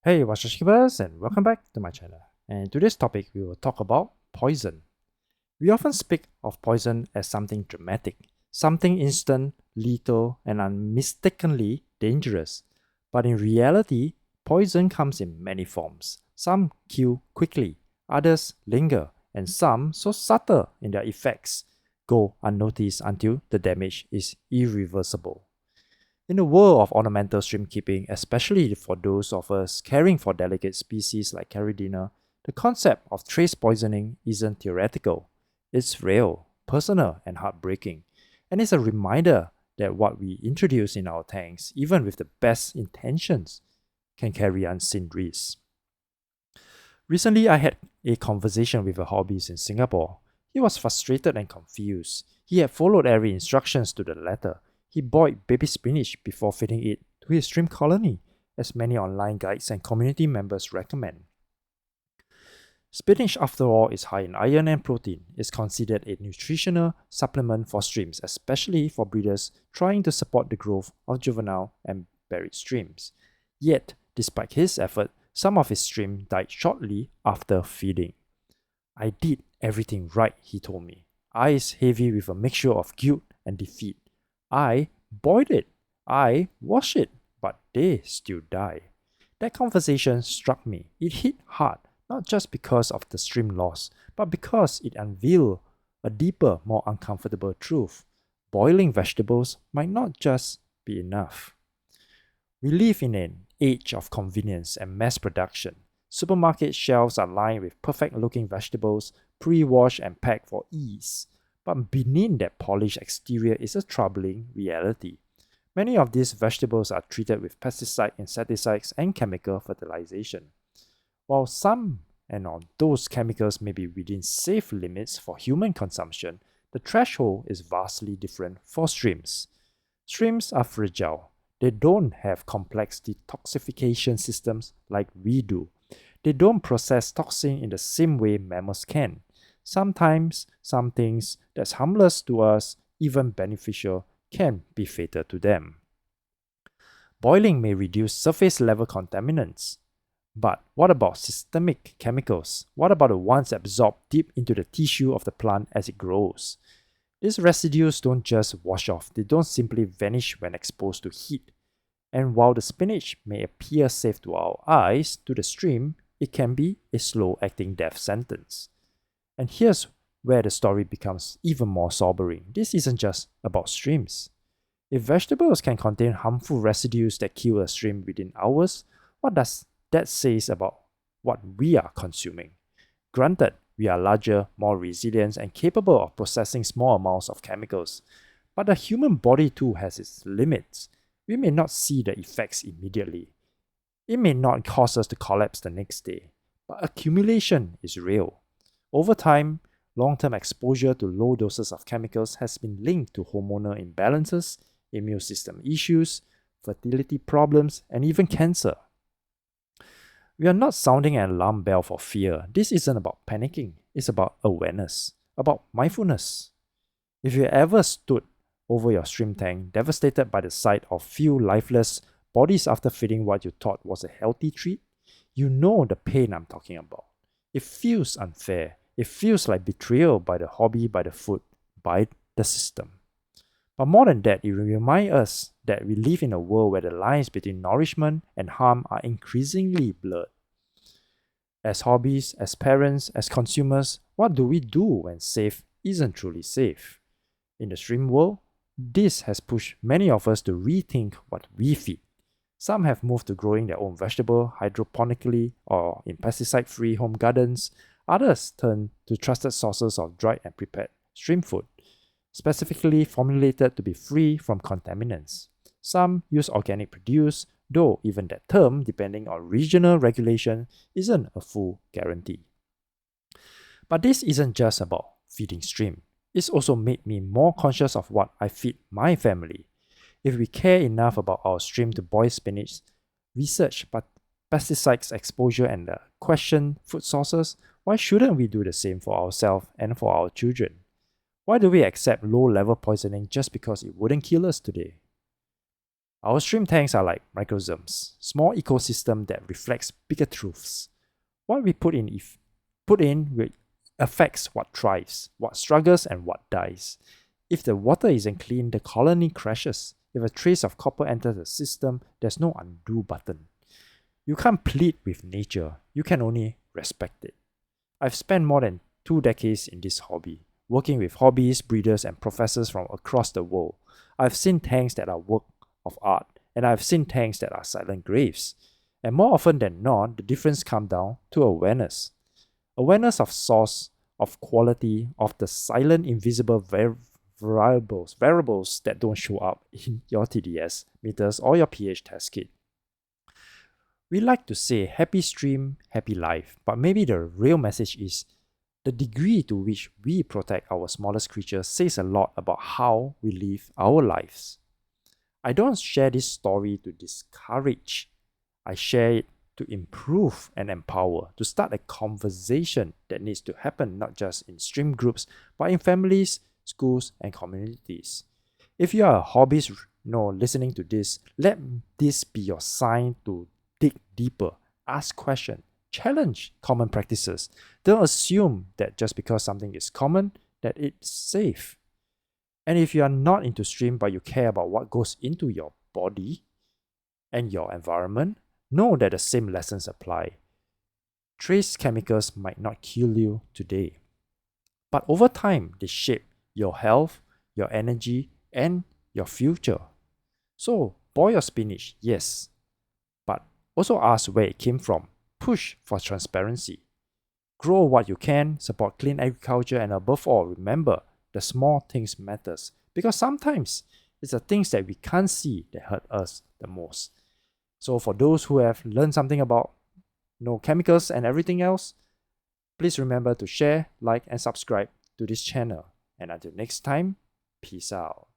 Hey, what's up, keepers, and welcome back to my channel. And in today's topic, we will talk about poison. We often speak of poison as something dramatic, something instant, lethal, and unmistakably dangerous. But in reality, poison comes in many forms. Some kill quickly, others linger, and some, so subtle in their effects, go unnoticed until the damage is irreversible. In the world of ornamental stream keeping, especially for those of us caring for delicate species like Caridina, the concept of trace poisoning isn't theoretical. It's real, personal, and heartbreaking. And it's a reminder that what we introduce in our tanks, even with the best intentions, can carry unseen risks. Recently, I had a conversation with a hobbyist in Singapore. He was frustrated and confused. He had followed every instructions to the letter. He boiled baby spinach before feeding it to his shrimp colony, as many online guides and community members recommend. Spinach, after all, is high in iron and protein. It's considered a nutritional supplement for streams, especially for breeders trying to support the growth of juvenile and buried streams. Yet, despite his effort, some of his stream died shortly after feeding. I did everything right, he told me. Eyes heavy with a mixture of guilt and defeat. I boiled it, I washed it, but they still die. That conversation struck me. It hit hard, not just because of the stream loss, but because it unveiled a deeper, more uncomfortable truth. Boiling vegetables might not just be enough. We live in an age of convenience and mass production. Supermarket shelves are lined with perfect-looking vegetables, pre-washed and packed for ease. But beneath that polished exterior is a troubling reality. Many of these vegetables are treated with pesticide, insecticides, and chemical fertilization. While some of those chemicals may be within safe limits for human consumption, the threshold is vastly different for streams. Streams are fragile. They don't have complex detoxification systems like we do. They don't process toxin in the same way mammals can. Sometimes, some things that's harmless to us, even beneficial, can be fatal to them. Boiling may reduce surface level contaminants. But what about systemic chemicals? What about the ones absorbed deep into the tissue of the plant as it grows? These residues don't just wash off, they don't simply vanish when exposed to heat. And while the spinach may appear safe to our eyes, to the stream, it can be a slow-acting death sentence. And here's where the story becomes even more sobering. This isn't just about streams. If vegetables can contain harmful residues that kill a stream within hours, what does that say about what we are consuming? Granted, we are larger, more resilient, and capable of processing small amounts of chemicals, but the human body too has its limits. We may not see the effects immediately. It may not cause us to collapse the next day, but accumulation is real. Over time, long-term exposure to low doses of chemicals has been linked to hormonal imbalances, immune system issues, fertility problems, and even cancer. We are not sounding an alarm bell for fear. This isn't about panicking. It's about awareness, about mindfulness. If you ever stood over your stream tank, devastated by the sight of few lifeless bodies after feeding what you thought was a healthy treat, you know the pain I'm talking about. It feels unfair. It feels like betrayal by the hobby, by the food, by the system. But more than that, it reminds us that we live in a world where the lines between nourishment and harm are increasingly blurred. As hobbies, as parents, as consumers, what do we do when safe isn't truly safe? In the stream world, this has pushed many of us to rethink what we feed. Some have moved to growing their own vegetable hydroponically or in pesticide-free home gardens. Others turn to trusted sources of dried and prepared stream food, specifically formulated to be free from contaminants. Some use organic produce, though even that term, depending on regional regulation, isn't a full guarantee. But this isn't just about feeding stream. It's also made me more conscious of what I feed my family. If we care enough about our stream to boil spinach, research pesticides exposure and question food sources, why shouldn't we do the same for ourselves and for our children? Why do we accept low-level poisoning just because it wouldn't kill us today? Our stream tanks are like microsms, small ecosystem that reflects bigger truths. What we put in will affects what thrives, what struggles, and what dies. If the water isn't clean, the colony crashes. If a trace of copper enters the system, there's no undo button. You can't plead with nature, you can only respect it. I've spent more than 2 decades in this hobby, working with hobbyists, breeders, and professors from across the world. I've seen tanks that are work of art, and I've seen tanks that are silent graves. And more often than not, the difference comes down to awareness. Awareness of source, of quality, of the silent, invisible variables that don't show up in your TDS meters or your pH test kit. We like to say happy stream, happy life, but maybe the real message is the degree to which we protect our smallest creatures says a lot about how we live our lives. I don't share this story to discourage. I share it to improve and empower, to start a conversation that needs to happen not just in stream groups, but in families, schools, and communities. If you are a hobbyist listening to this, let this be your sign to dig deeper, ask questions, challenge common practices. Don't assume that just because something is common, that it's safe. And if you are not into stream but you care about what goes into your body and your environment, know that the same lessons apply. Trace chemicals might not kill you today, but over time they shape your health, your energy, and your future. So, boil your spinach, yes, but also ask where it came from. Push for transparency. Grow what you can, support clean agriculture, and above all, remember the small things matters, because sometimes it's the things that we can't see that hurt us the most. So for those who have learned something about chemicals and everything else, please remember to share, like, and subscribe to this channel. And until next time, peace out.